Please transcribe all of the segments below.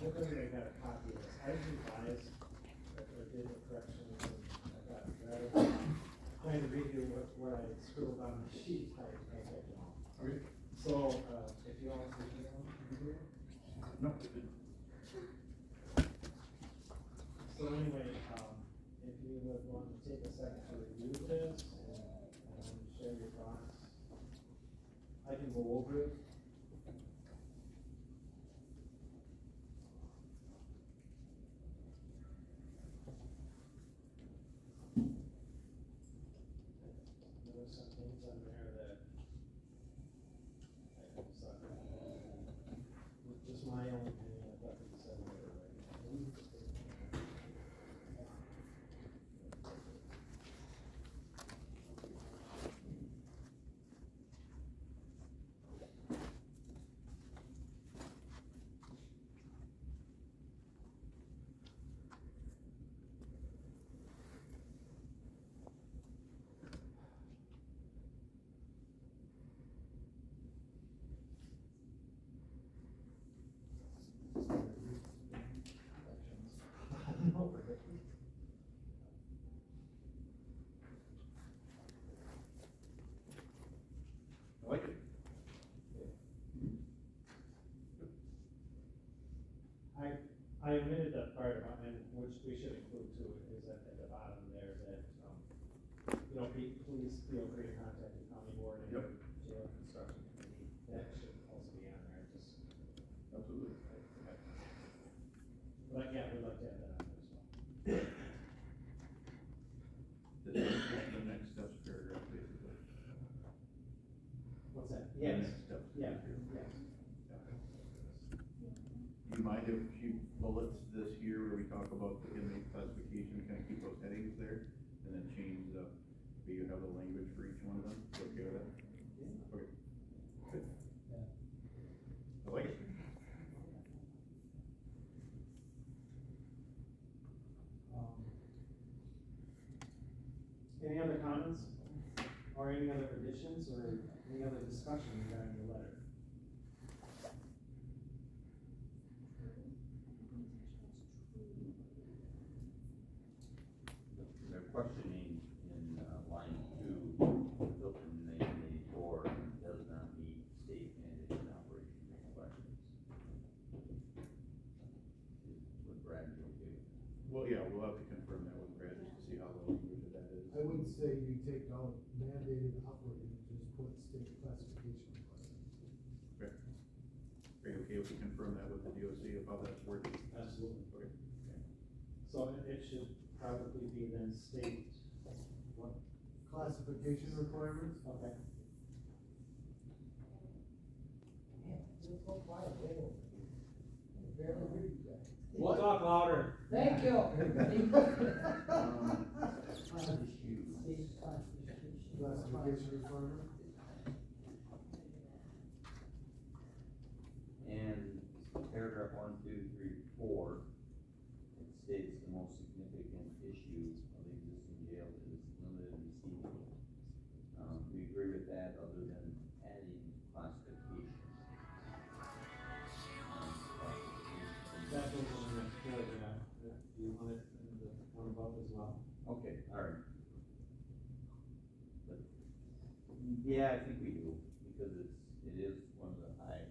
hope everybody got a copy of this. I revised or did the corrections and I got rather trying to redo what I scribbled on the sheet. I typed it all. Okay. So, if you all see it, you do it. No. So anyway, if you would want to take a second to review this and share your thoughts, I can go over it. There were some things on there that I thought, with just my own opinion, I thought they said they were right. I like it. I omitted that part about, and which we should include too, is that at the bottom there that, please feel free to contact the county board and Yep. jail construction committee. That should also be on there, just. Absolutely. But yeah, we'd like to have that on there as well. The next steps paragraph, basically. What's that? The Yes, next steps. yeah, here. yes. Do you mind if she bullets this here where we talk about the inmate classification, kind of keep those headings there, and then change the, you have the language for each one of them? You okay with that? Yeah. Okay. Good. Yeah. I like it. Any other comments? Or any other additions, or any other discussion regarding the letter? They're questioning in line 2, Hilton 1984 does not meet state mandated operation requirements. Would Brad be okay with that? Well, yeah, we'll have to confirm that with Brad just to see how the language of that is. I would say you take out mandated operating and just put state classification requirements. Okay. Are you okay if we confirm that with the DOC of how that's working? Absolutely. Okay. So it should probably be then state, what, Classification requirements? okay. We'll talk louder. Thank you. Classification requirement? And paragraph 1, 2, 3, 4, it states the most significant issue of the existing jail is limited receiving. We agree with that, other than adding classification. That goes on the next paragraph, do you want it in the one above as well? Okay, all right. But, yeah, I think we do, because it is one of the high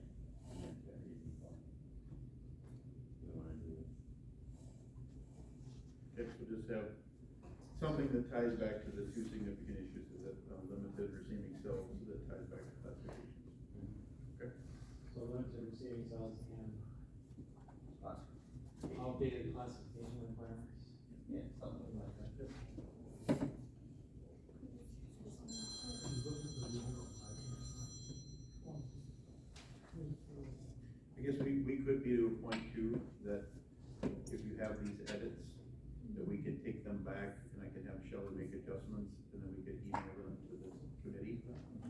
humanitarian components. We wanna do it. Okay, so just have something that ties back to the two significant issues, is that limited receiving cells that ties back to classifications. Okay. So limited receiving cells and Classification. outdated classification requirements. Yeah, something like that. I guess we could be to a point too, that if you have these edits, that we could take them back and I could have Shelley make adjustments, and then we could email them to this committee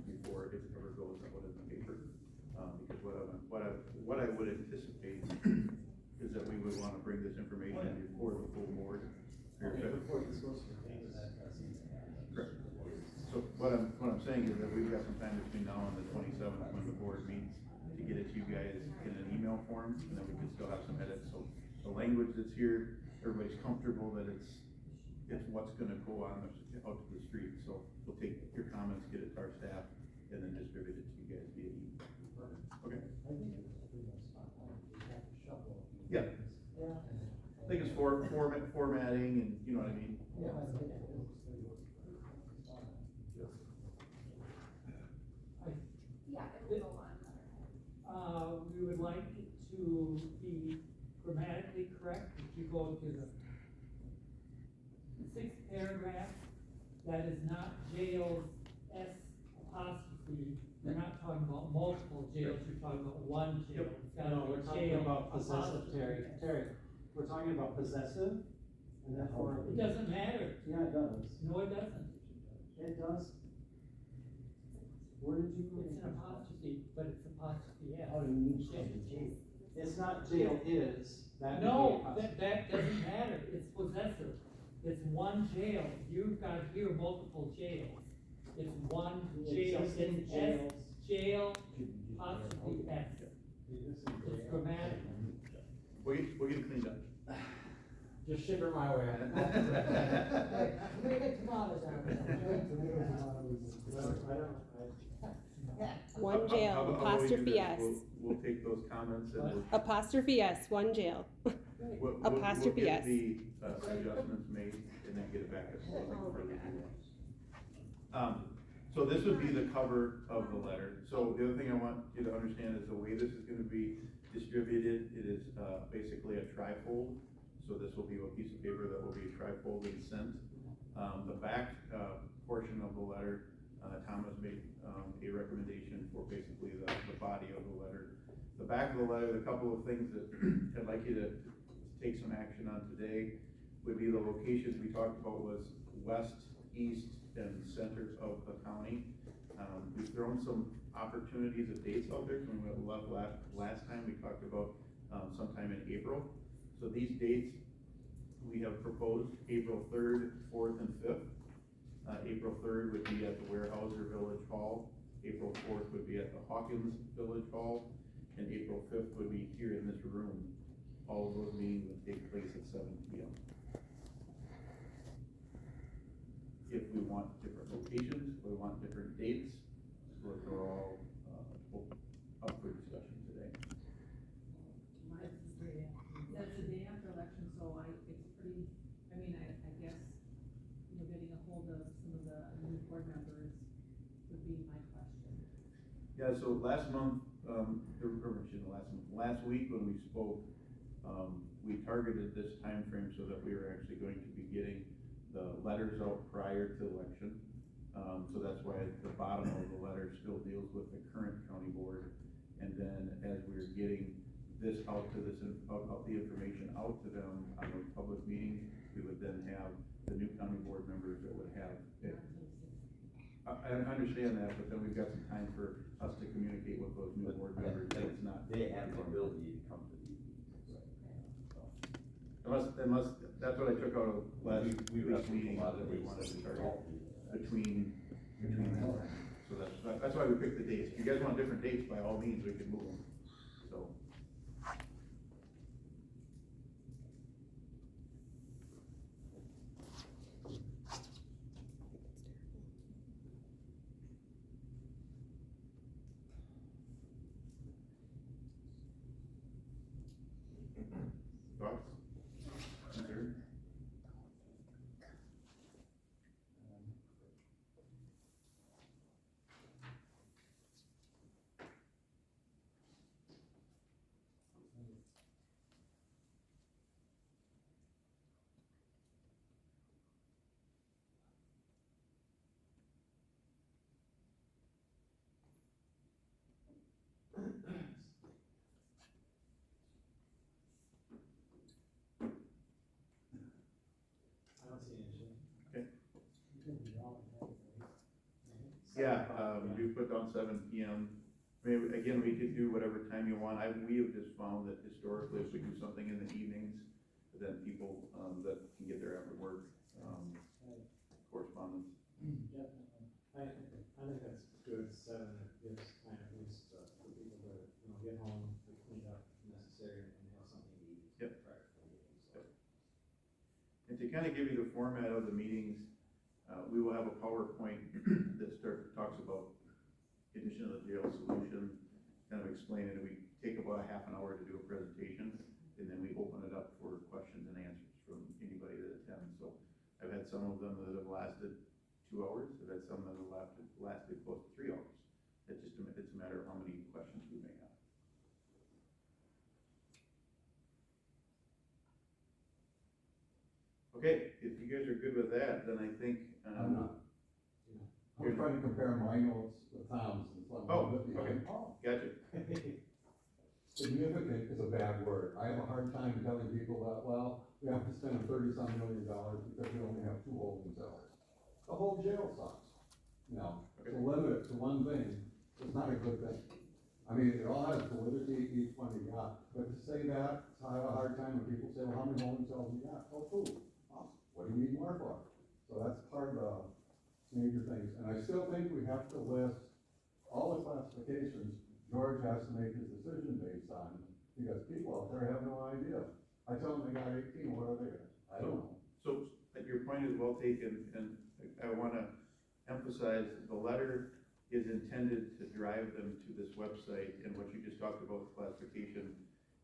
before it ever goes out in the paper. Because what I would anticipate is that we would wanna bring this information before the full board. Okay, before this goes to the thing, Correct. So what I'm saying is that we've got some time between now and the 27th when the board meets to get it to you guys in an email form, and then we can still have some edits, so the language that's here, everybody's comfortable that it's what's gonna go on out to the street, so we'll take your comments, get it to our staff, and then distribute it to you guys via email. Okay? I think it's pretty much spot on, you have to shuffle a few Yeah. things. Yeah. I think it's formatting and, you know what I mean? Yeah, I think it is. Yeah, it will go on. We would like it to be grammatically correct. If you go to the sixth paragraph, that is not jails, S apostrophe. We're not talking about multiple jails, you're talking about one jail. Yep. It's gotta No, be we're talking jail about possessive, apostrophe Terry, S. Terry, we're talking about possessive, and therefore. It doesn't matter. Yeah, it does. No, it doesn't. It does. Where did you go? It's an apostrophe, but it's apostrophe S. Oh, you mean jail. It's not jail is, that would be No, apostrophe. that doesn't matter, it's possessive, it's one jail, you've got here multiple jails. It's one jail, Existing it's S, jails. jail, apostrophe S, it's grammatical. We'll get it cleaned up. Just shiver my way on it. We get tomatoes out of it. I don't, One jail, How about we do apostrophe this? S. We'll take those comments and we'll. Apostrophe S, one jail. We'll Apostrophe get S. the adjustments made and then get it back to Oh my for God. review. So this would be the cover of the letter. So the other thing I want you to understand is the way this is gonna be distributed, it is, basically a trifold. So this will be a piece of paper that will be trifold and sent. The back, portion of the letter, Thomas made, a recommendation for basically the body of the letter. The back of the letter, the couple of things that I'd like you to take some action on today would be the locations we talked about was west, east, and center of the county. We've thrown some opportunities of dates out there, when we left last time, we talked about, sometime in April. So these dates, we have proposed April 3rd, 4th, and 5th. April 3rd would be at the Weyerhaeuser Village Hall, April 4th would be at the Hawkins Village Hall, and April 5th would be here in this room. All of those meetings would take place at 7 p.m. If we want different locations, if we want different dates, those are all, up for discussion today. That's the day after election, so it's pretty, I mean, I guess, you know, getting a hold of some of the new board members would be my question. Yeah, so last month, last week when we spoke, we targeted this time frame so that we were actually going to be getting the letters out prior to election. So that's why the bottom of the letter still deals with the current county board. And then as we're getting this out to the information out to them on those public meetings, we would then have the new county board members that would have it. I understand that, but then we've got some time for us to communicate with those new board members that it's not. They have the ability to come to these meetings. Unless, that's what I took out of last We week's wrestled meeting, a lot that of we dates wanted that to we target all do. between that time. So that's why we picked the dates. If you guys want different dates, by all means, we can move them, so. Thoughts? Concerns? I don't see an issue. Yeah, we do put down 7 p.m. I mean, again, we could do whatever time you want. We have just found that historically, if we do something in the evenings, then people, that can get there after work, correspondence. Definitely. I think that's good, 7, it gives time at least, for people to, get home, to clean up if necessary, and have something to eat. Yep. Right. kind of give you the format of the meetings, we will have a PowerPoint that talks about condition of the jail solution, kind of explain it, and we take about a half an hour to do a presentation, and then we open it up for questions and answers from anybody that attends. So I've had some of them that have lasted 2 hours, I've had some that have lasted close to 3 hours. It's a matter of how many questions we may have. Okay, if you guys are good with that, then I think, I'm not. I'm trying to compare my notes with Tom's and some Oh, of it. okay. Gotcha. Significant is a bad word. I have a hard time telling people that, well, we have to spend $30-some million because we only have 2 holding cells. The whole jail sucks. You know, to limit it to one thing is not a good thing. I mean, it all has validity, each one you got, but to say that, I have a hard time when people say, well, how many holding cells you got? Oh, 2. Well, what do you need more for? So that's part of the major things, and I still think we have to list all the classifications George has to make his decision based on, because people out there have no idea. I tell them they got 18, what are they? I don't know. So your point is well taken, and I wanna emphasize the letter is intended to drive them to this website, and what you just talked about, the classification,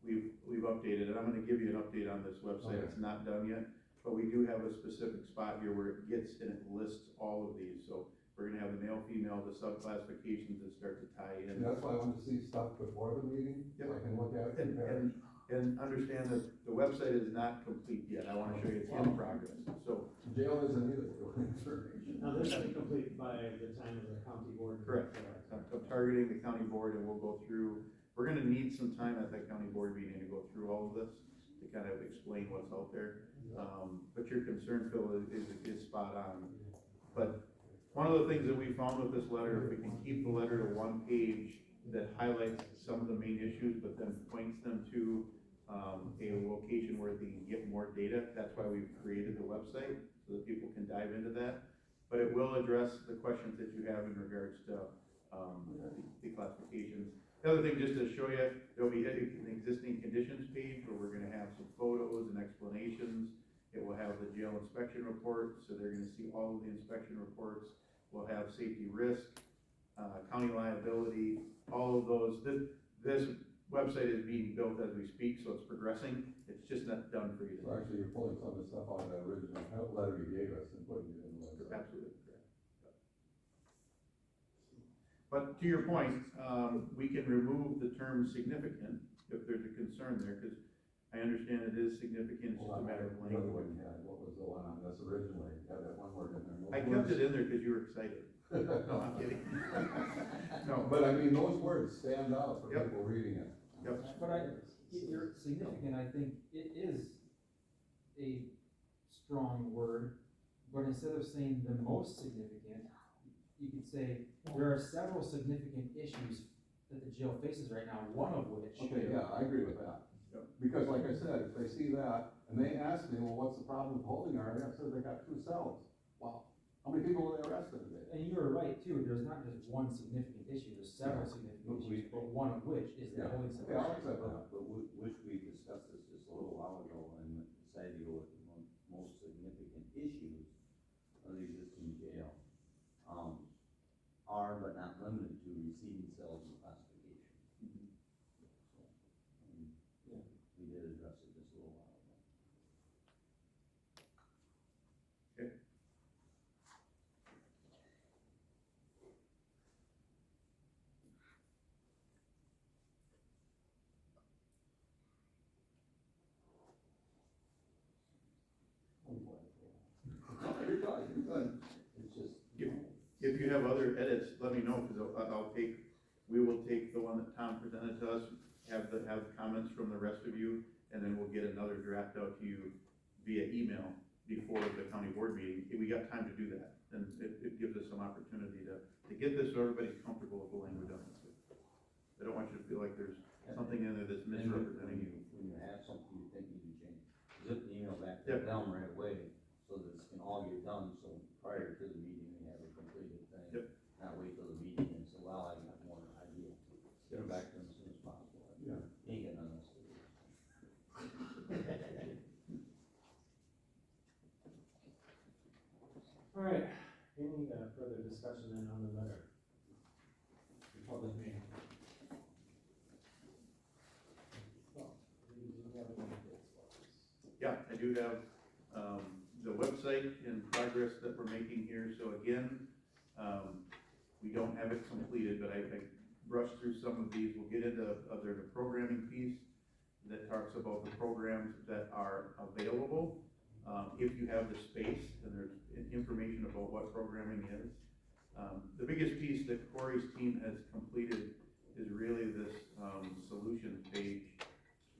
we've updated, and I'm gonna give you an update on this website, Okay. it's not done yet, but we do have a specific spot here where it gets and it lists all of these, so we're gonna have the male, female, the sub-classifications that start to tie in. And that's why I want to see stuff before the meeting, so I can look at it, compare it. And understand that the website is not complete yet, I wanna show you it's in progress, so. Jail isn't either, information. Now, this will be complete by the time of the county board. Correct. I'm targeting the county board, and we'll go through, we're gonna need some time at that county board meeting to go through all of this, to kind of explain what's out there. But your concern, Phil, is spot on. But one of the things that we found with this letter, if we can keep the letter to one page that highlights some of the main issues, but then points them to, a location where they can get more data, that's why we've created the website, so that people can dive into that. But it will address the questions that you have in regards to, the classifications. The other thing, just to show you, there'll be an existing conditions page where we're gonna have some photos and explanations. It will have the jail inspection report, so they're gonna see all of the inspection reports. We'll have safety risk, county liability, all of those. This website is being built as we speak, so it's progressing. It's just not done for you So today. actually, you're pulling some of the stuff out of that original letter you gave us and putting it in the website. Absolutely correct. But to your point, we can remove the term significant if there's a concern there, because I understand it is significant, it's just a matter of The other language. one you had, what was the one on this originally, had that one word in there. Those I kept words- it in there because you were excited. No, I'm kidding. No, But I mean, those words stand out for Yep. people reading it. Yep. But you're significant, I think it is a strong word, but instead of saying the most significant, you could say, there are several significant issues that the jail faces right now, one of which. Okay, yeah, I agree with that. Yep. Because like I said, if they see that, and they ask me, well, what's the problem with holding area? I said, they got 2 cells. Wow, how many people were they arrested today? And you were right too, there's not just one significant issue, there's several significant issues, but one of which is the Yeah. holding cell. Okay, I'll accept that. But which we discussed this just a little while ago and decided to go with the most significant issues of the existing jail. Are but not limited to receiving cells and classification. So, yeah, we did address it just a little while ago. Okay. You're good, you're good. It's just, If you have other edits, let me know, because we will take the one that Tom presented to us, have comments from the rest of you, and then we'll get another draft out to you via email before the county board meeting. If we got time to do that, then it gives us some opportunity to get this so everybody's comfortable with the language on this. I don't want you to feel like there's something in there that's misrepresenting you. when you have something you think you can change, zip the email back to Yep. them right away, so that this can all get done, so prior to the meeting, we have a completed thing. Yep. Not wait till the meeting and say, well, I got more idea, get them back to them as soon as possible. Yeah. Ain't got nothing else to do. Yeah, I do have, the website in progress that we're making here, so again, we don't have it completed, but I brushed through some of these, we'll get into, there's a programming piece that talks about the programs that are available, if you have the space, and there's information about what programming is. The biggest piece that Corey's team has completed is really this, solutions page,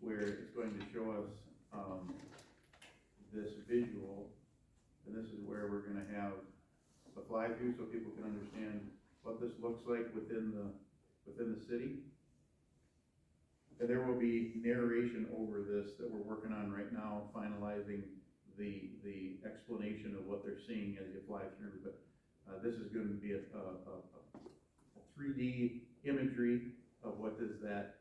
where it's going to show us, this visual, and this is where we're gonna have the fly-through, so people can understand what this looks like within the city. And there will be narration over this that we're working on right now, finalizing the explanation of what they're seeing as you fly through, but, this is gonna be a 3D imagery of what does that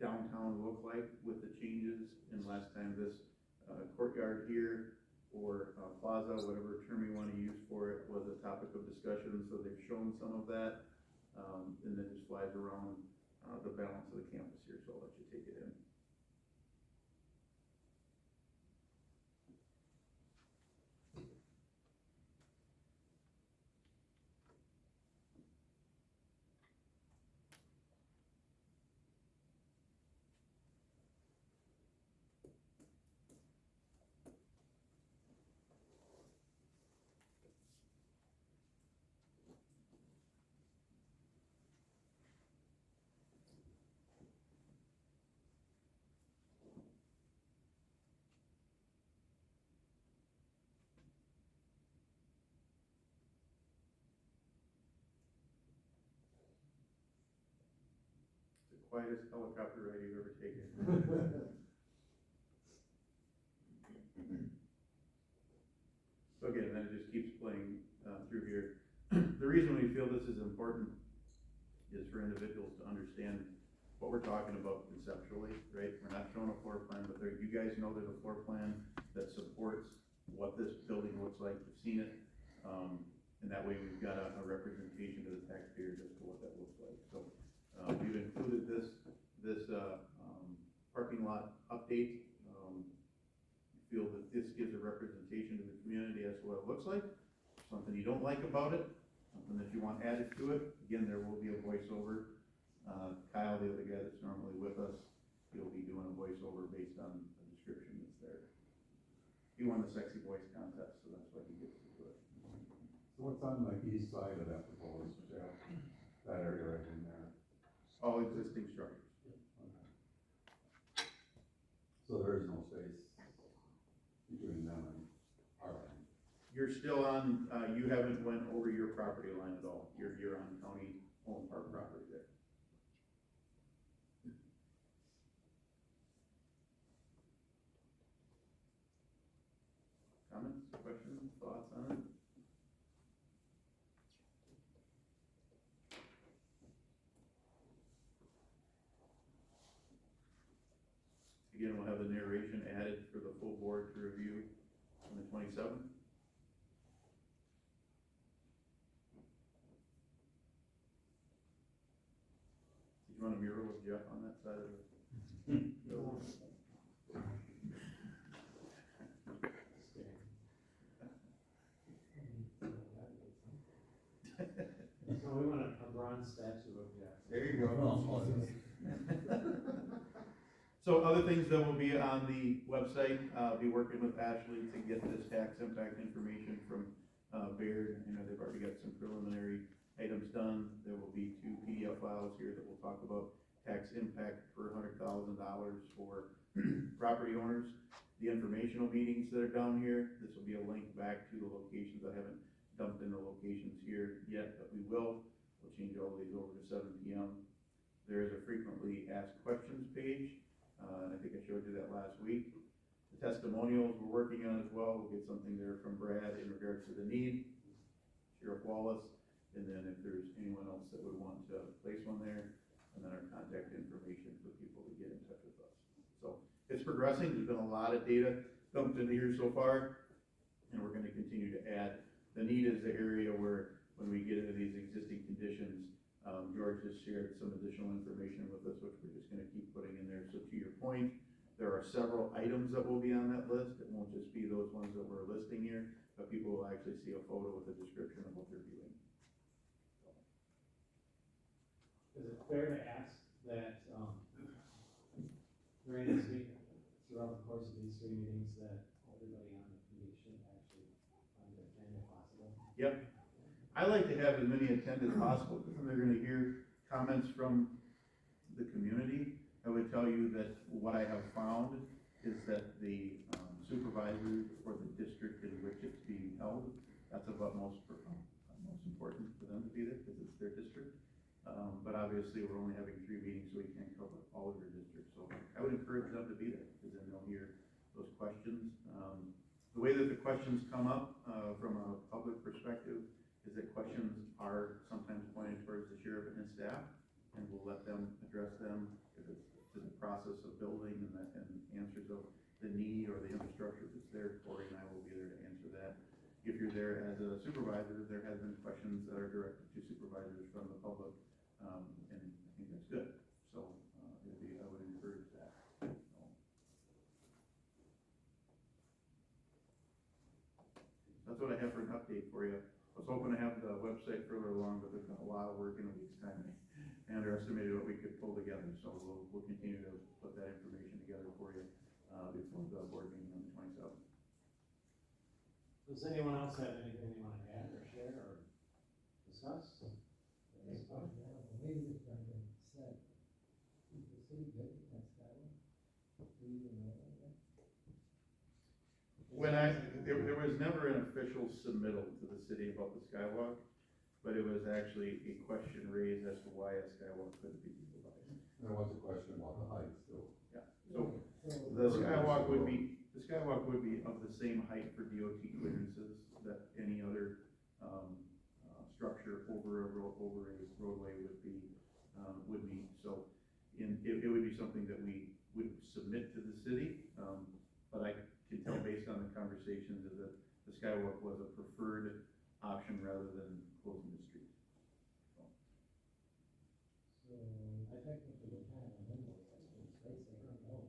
downtown look like with the changes, and last time this, courtyard here, or plaza, whatever term you wanna use for it, was a topic of discussion, so they've shown some of that, and then just flies around, the balance of the campus here, so I'll let you take it in. The quietest helicopter ride you've ever taken. So again, then it just keeps playing, through here. The reason we feel this is important is for individuals to understand what we're talking about conceptually, right? We're not showing a floor plan, but there, you guys know there's a floor plan that supports what this building looks like, you've seen it. And that way we've got a representation to the taxpayers as to what that looks like. So, we've included this parking lot update. Feel that this gives a representation to the community as to what it looks like. Something you don't like about it, something that you want added to it, again, there will be a voiceover. Kyle, the other guy that's normally with us, he'll be doing a voiceover based on the description that's there. He won the Sexy Voice contest, so that's why he gets to do it. So what's on the east side of that proposed jail? That area right in there? All existing structures. So there is no space between them and our land? You're still on, you haven't went over your property line at all. You're on county-owned park property there. Comments, questions, thoughts on it? Again, we'll have the narration added for the full board to review on the 27th. Did you want a mural of Jeff on that side of the building? No, we want a bronze statue of Jeff. There you go. So other things that will be on the website, be working with Ashley to get this tax impact information from Baird. You know, they've already got some preliminary items done. There will be 2 PDF files here that will talk about tax impact per $100,000 for property owners. The informational meetings that are down here, this will be a link back to the locations. I haven't dumped in the locations here yet, but we will. We'll change all these over to 7 p.m. There is a frequently asked questions page. And I think I showed you that last week. The testimonials we're working on as well. We'll get something there from Brad in regards to the need, Sheriff Wallace, and then if there's anyone else that would want to place one there, and then our contact information for people to get in touch with us. So it's progressing. There's been a lot of data dumped into here so far, and we're going to continue to add. The need is the area where, when we get into these existing conditions, George just shared some additional information with us, which we're just going to keep putting in there. So to your point, there are several items that will be on that list. It won't just be those ones that we're listing here, but people will actually see a photo with a description of what they're viewing. Is it fair to ask that, during this week, throughout the course of these three meetings, that everybody on the committee should actually attend if possible? Yep. I like to have as many attend as possible, because they're gonna hear comments from the community. I would tell you that what I have found is that the supervisor for the district in which it's being held, that's of utmost important for them to be there, because it's their district. But obviously, we're only having 3 meetings, so we can't cover all of your districts, so I would encourage them to be there, because then they'll hear those questions. The way that the questions come up, from a public perspective, is that questions are sometimes pointed towards the sheriff and his staff, and we'll let them address them if it's to the process of building and answers of the need or the infrastructure that's there. Corey and I will be there to answer that. If you're there as a supervisor, there has been questions that are directed to supervisors from the public, and I think that's good. So, I would encourage that. That's what I have for an update for you. I was hoping to have the website further along, but there's been a lot of work in a week's time. I underestimated what we could pull together, so we'll continue to put that information together for you, before the board meeting on the 27th. Does anyone else have anything they wanna add or share or discuss? Maybe this Brendan said, is the city good with that skyway? Do you even know that? There was never an official submittal to the city about the skywalk, but it was actually a question raised as to why a skywalk couldn't be utilized. There was a question about the height still. So the skywalk would be of the same height for DOT clearances that any other, structure over a roadway would meet. So it would be something that we would submit to the city, but I can tell based on the conversations that the skywalk was a preferred option rather than closing the street. So I technically kind of remember that, they say, no.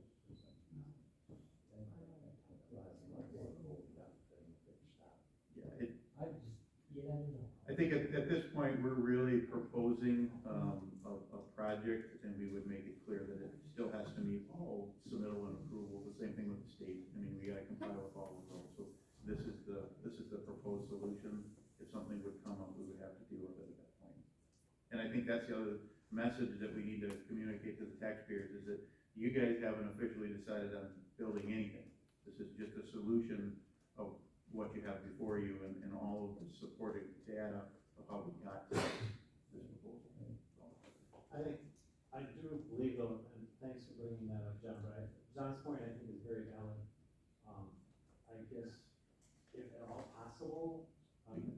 Yeah, I just, yeah, I don't know. I think at this point, we're really proposing, a project, and we would make it clear that it still has to meet all submittal and approval, the same thing with the state. I mean, we gotta comply with all of those, so this is the proposed solution. If something would come up, we would have to deal with it at that point. And I think that's the other message that we need to communicate to the taxpayers, is that you guys haven't officially decided on building anything. This is just a solution of what you have before you and all of the supporting data of how we got to this proposal. I do believe though, and thanks for bringing that up, John, but John's point I think is very valid. I guess if at all possible,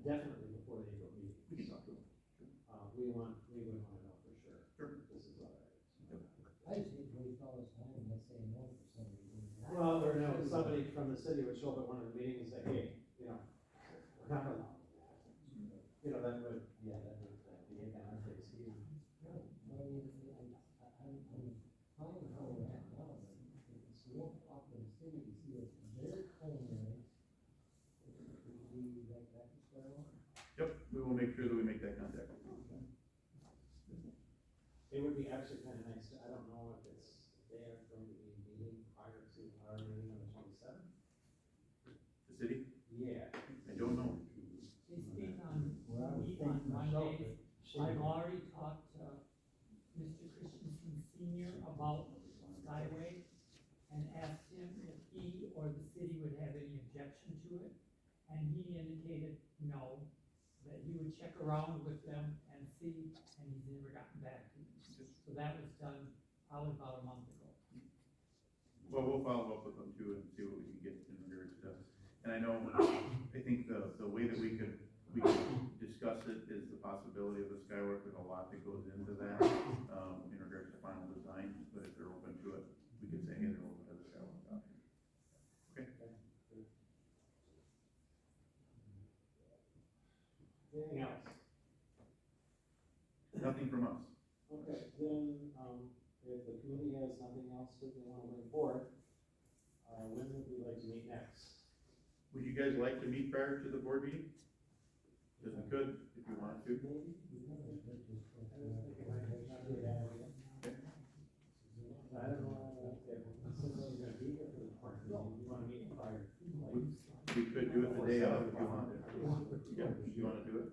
definitely before the April meeting. We can talk to them. We would wanna know for sure. Sure. If this is all right. I just hate to waste all this time and let's say no for some reason. Well, or no, somebody from the city would show up at one of the meetings and say, hey, you know, we're not allowed. You know, that would be a benefit to you. No, I mean, I'm fine how we're at now, but it's look up in the city to see if they're culinary. We like that to start on. Yep, we will make sure that we make that contact. It would be actually kind of nice to, I don't know if they are going to be meeting prior to our meeting on the 27th. The city? Yeah. I don't know. They speak on, Well, I was meet on thinking myself Mondays. that I've already talked to Mr. Christensen Senior about Skyway and asked him if he or the city would have any objection to it. And he indicated no, that he would check around with them and see, and he's never gotten back to me. So that was done probably about a month ago. Well, we'll follow up with them too and see what we can get in regards to that. And I know, I think the way that we could discuss it is the possibility of the skywalk. There's a lot that goes into that, in regards to final design, but if they're open to it, we could say, hey, they're open to the skywalk option. Okay? Anything else? Nothing from us. Okay, then, if the committee has nothing else that they wanna bring forward, when would we like to meet next? Would you guys like to meet prior to the board meeting? Because we could, if you wanted to. I don't know, if, since you're gonna be here for the board meeting, you wanna meet prior? We could do it the day of if you wanted. Yeah, you wanna do it?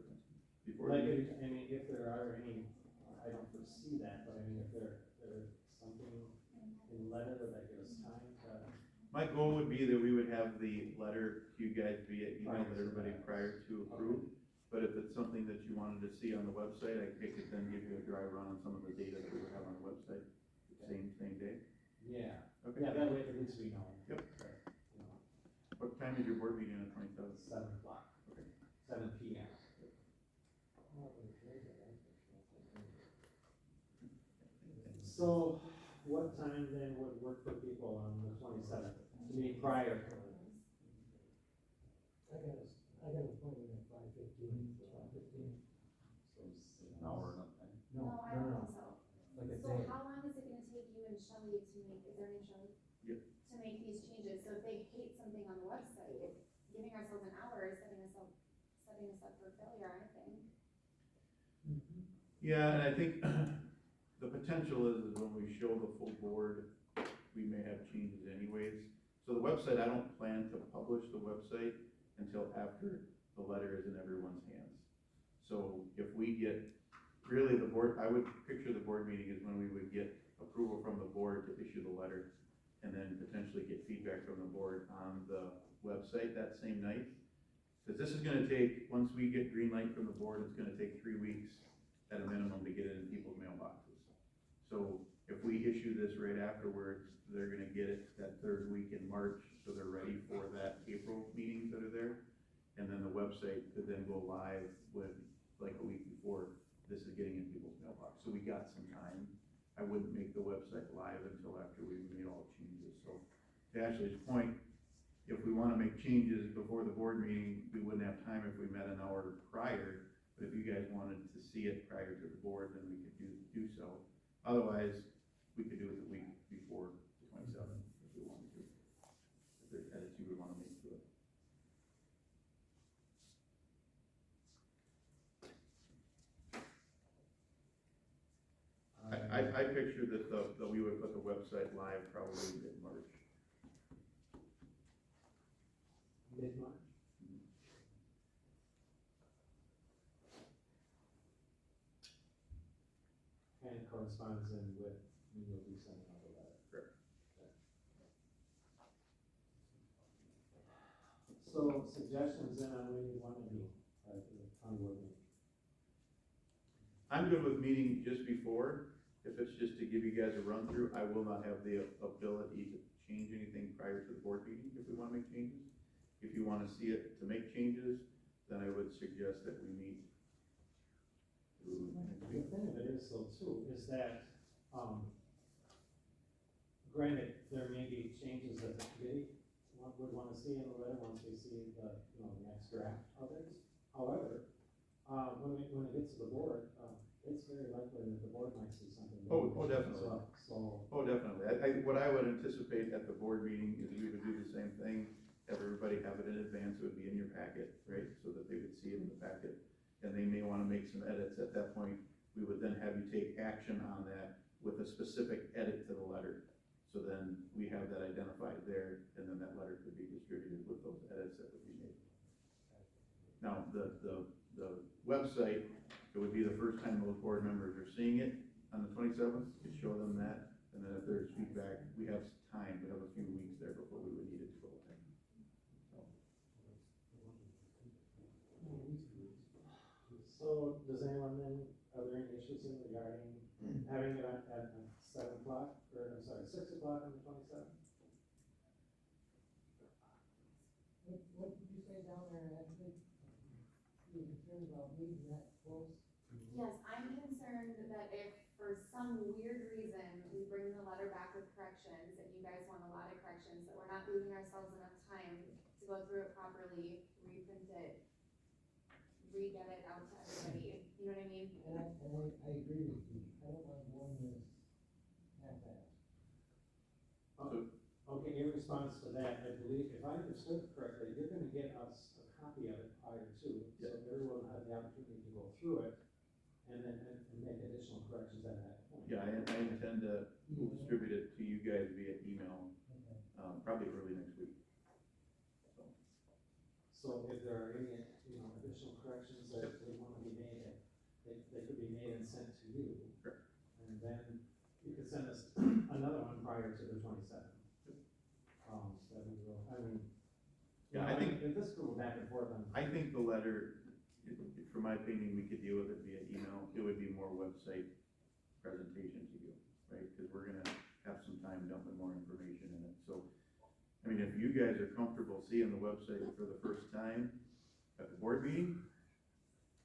Before the Like, meeting? I mean, if there are any, I don't foresee that, but I mean, if there's something in the letter that gives us time to. My goal would be that we would have the letter to you guys via email that everybody prior to approve. But if it's something that you wanted to see on the website, I could then give you a dry run on some of the data that we would have on the website, same day. Yeah, Okay. yeah, that way at least we know. Yep. that, you know, What time is your board meeting on the 27th? 7 o'clock, Okay. 7 p.m. So, what time then would work for people on the 27th, to meet prior? I got an appointment at 5:15, so 5:15. So it's an hour enough time. No, I no, don't no, think so. like a So day. how long is it gonna take you and Shelley to make, is there any Shelley? Yep. To make these changes, so if they hate something on the website, if giving ourselves an hour is setting us up for failure, I think. Yeah, and I think the potential is when we show the full board, we may have changes anyways. So the website, I don't plan to publish the website until after the letter is in everyone's hands. So if we get, really the board, I would picture the board meeting is when we would get approval from the board to issue the letter, and then potentially get feedback from the board on the website that same night. Because this is gonna take, once we get green light from the board, it's gonna take 3 weeks at a minimum to get it in people's mailboxes. So if we issue this right afterwards, they're gonna get it that third week in March, so they're ready for that April meetings that are there. And then the website could then go live with, like a week before this is getting in people's mailbox. So we got some time. I wouldn't make the website live until after we made all changes. So to Ashley's point, if we wanna make changes before the board meeting, we wouldn't have time if we met an hour prior. But if you guys wanted to see it prior to the board, then we could do so. Otherwise, we could do it the week before the 27th if we wanted to. If there's edits you would wanna make to it. I picture that we would put the website live probably mid-March. Mid-March? And it corresponds in with, when you'll be sending out the letter. Correct. So suggestions then on when you wanna meet, for the county board meeting? I'm good with meeting just before. If it's just to give you guys a run through, I will not have the ability to change anything prior to the board meeting if we wanna make changes. If you wanna see it to make changes, then I would suggest that we meet. The thing of it is though too, is that, granted, there may be changes that the committee would wanna see in the letter once we see the, you know, the next draft of it. However, when it gets to the board, it's very likely that the board might see something. Oh, different definitely. as well. So, Oh, definitely. What I would anticipate at the board meeting is we would do the same thing, have everybody have it in advance, it would be in your packet, right? So that they would see it in the packet, and they may wanna make some edits at that point. We would then have you take action on that with a specific edit to the letter. So then we have that identified there, and then that letter could be distributed with those edits that would be made. Now, the website, it would be the first time those board members are seeing it on the 27th, could show them that, and then if there's feedback, we have time, we have a few weeks there before we would need it to go live. so does anyone then, are there any issues in regarding having it at 7 o'clock, or, I'm sorry, 6 o'clock on the 27th? What did you say down there, Ashley? You were concerned about meeting that close? Yes, I'm concerned that if for some weird reason we bring the letter back with corrections and you guys want a lot of corrections, that we're not leaving ourselves enough time to go through it properly, reprint it, re-get it out to everybody, you know what I mean? And I agree with you, I don't want one that's half-assed. Okay, Okay, in response to that, I believe, if I understood correctly, you're gonna get us a copy of it prior to, so everyone will have the opportunity to go through it, and then, and make additional corrections at that point. Yeah, I intend to distribute it to you guys via email, probably early next week. So if there are any, additional corrections that they want to be made, they could be made and sent to you. Correct. And then you could send us another one prior to the 27th. That we will, I mean. Yeah, I think- If this go back and forth on. I think the letter, from my opinion, we could deal with it via email. It would be more website presentation to you, right? Because we're gonna have some time dumping more information in it. So, I mean, if you guys are comfortable seeing the website for the first time at the board meeting,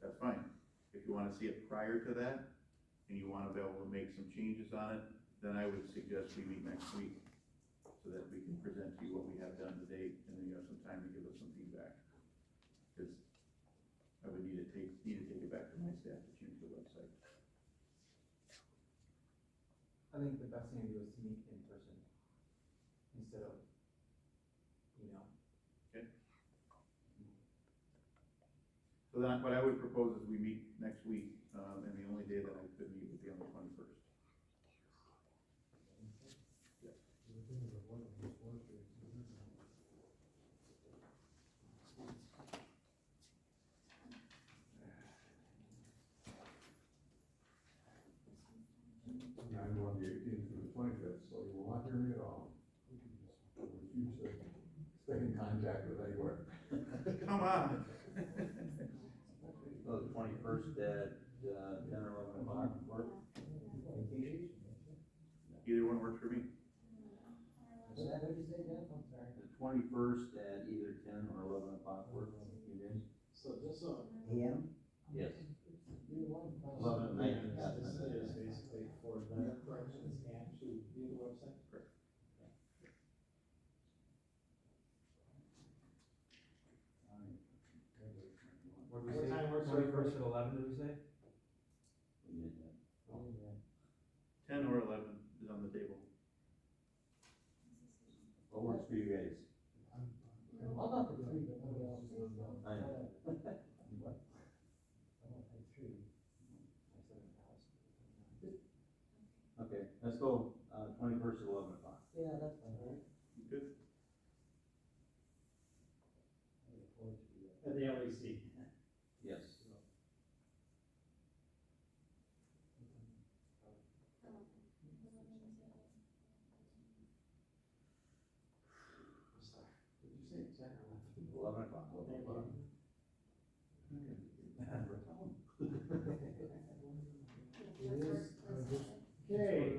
that's fine. If you wanna see it prior to that, and you wanna be able to make some changes on it, then I would suggest we meet next week, so that we can present to you what we have done to date, and then you have some time to give us some feedback. Because I would need to take it back to my staff to change the website. I think the best thing to do is to meet in person instead of email. So then, what I would propose is we meet next week, and the only day that I could meet would be on the 21st. I'm on the 18th through the 25th, so you will not hear me at all. I refuse to stay in contact with anywhere. Come on. So the 21st at 10 or 11 o'clock work? Either one works for me. What did you say, Jeff? I'm sorry. The 21st at either 10 or 11 o'clock work, you guys? So just so. AM? Yes. You want? 11 at night. This is basically for letter corrections and to view the website. Correct. What did we What say? time works for 21st at 11, did we say? We did that. 10 or 11 is on the table. What works for you guys? I'll not the three, but nobody else is. I know. I don't think three. Okay, let's go, 21st at 11 o'clock. Yeah, that's fine. Good. I look forward to that. At the LEC. Yes. I'm sorry. Did you say 10 or 11 o'clock. Thank you. It is, Okay.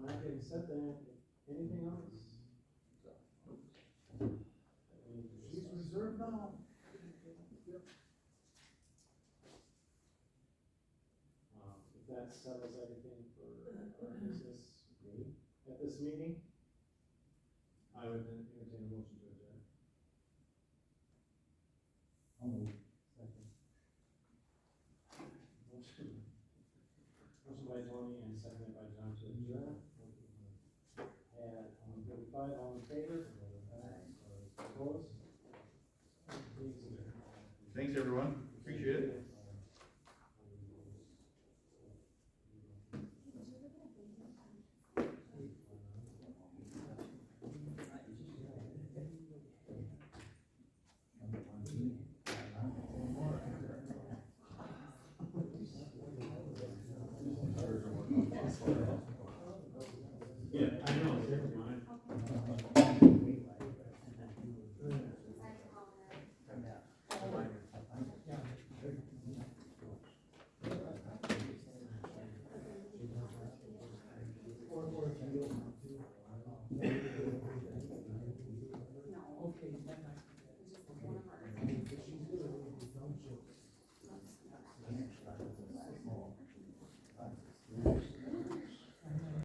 That being said, then, anything else? She's reserved now. If that settles everything for our business at this meeting, I would then entertain a motion to adjourn. I'll move. Second. Motion by Tony and seconded by John to adjourn. At 1:35, all in favor? Opposed? Meeting's adjourned. Thanks, everyone. Appreciate it. Yeah, I know.